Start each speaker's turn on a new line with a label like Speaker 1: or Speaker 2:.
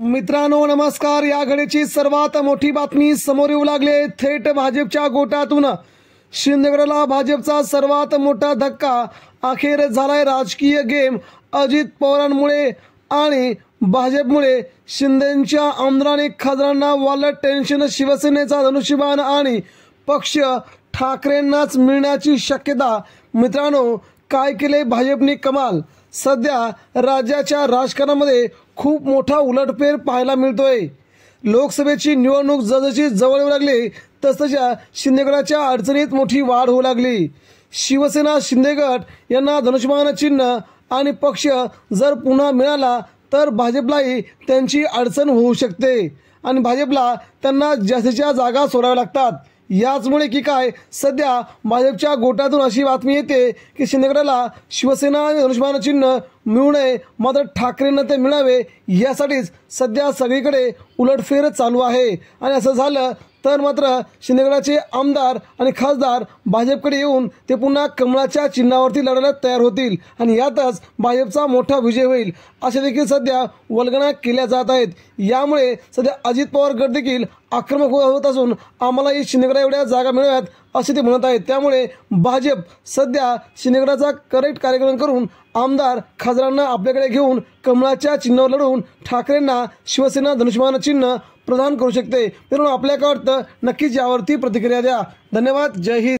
Speaker 1: मित्रांनो नमस्कार। या घडीची सर्वात मोठी बातमी समोर येऊ लागले। थेट भाजपच्या गोटातून शिंदेगडला भाजपचा सर्वात मोठा धक्का। अखेर झालाय राजकीय गेम। अजित पवारांमुळे आणि भाजपमुळे शिंदेंच्या आमदारांनी खासदारांना वाढलं टेन्शन। शिवसेनेचा धनुष्यबाण आणि पक्ष ठाकरेंनाच मिळण्याची शक्यता। मित्रांनो काय केले भाजपने कमाल। सध्या राज्याच्या राजकारणामध्ये खूप मोठा उलटफेर पाहायला मिळतोय। लोकसभेची निवडणूक जसजशी जवळ येऊ लागली तसतशा शिंदेगडाच्या अडचणीत मोठी वाढ होऊ लागली। शिवसेना शिंदेगड यांना धनुष्यबाण चिन्ह आणि पक्ष जर पुन्हा मिळाला तर भाजपलाही त्यांची अडचण होऊ शकते आणि भाजपला त्यांना जास्तीच्या जागा सोडाव्या लागतात। याचमुळे की काय सध्या भाजपच्या गोटातून अशी बातमी येते की शिंदेगडाला शिवसेना आणि धनुष्यबाण चिन्ह मिळू नये, मात्र ठाकरेंना ते मिळावे यासाठीच सध्या सगळीकडे उलटफेर चालू आहे। आणि असं झालं तर मात्र शिंदेगडाचे आमदार आणि खासदार भाजपकडे येऊन ते पुन्हा कमळाच्या चिन्हावरती लढायला तयार होतील आणि यातच भाजपचा मोठा विजय होईल असे देखील सध्या वल्गना केल्या जात आहेत। यामुळे सध्या अजित पवार गट देखील आक्रमक होत असून आम्हाला ही शिंदेगडा एवढ्या जागा मिळाव्यात असे ते म्हणत आहेत। त्यामुळे भाजप सध्या शिंदेगडाचा करेक्ट कार्यक्रम करून आमदार खासदारांना आपल्याकडे घेऊन कमळाच्या चिन्हावर लढवून ठाकरेंना शिवसेना धनुष्यबाण चिन्ह प्रदान करू शकते। मित्रांनो आपल्या काय वाटतं नक्कीच यावरती प्रतिक्रिया द्या। धन्यवाद। जय हिंद।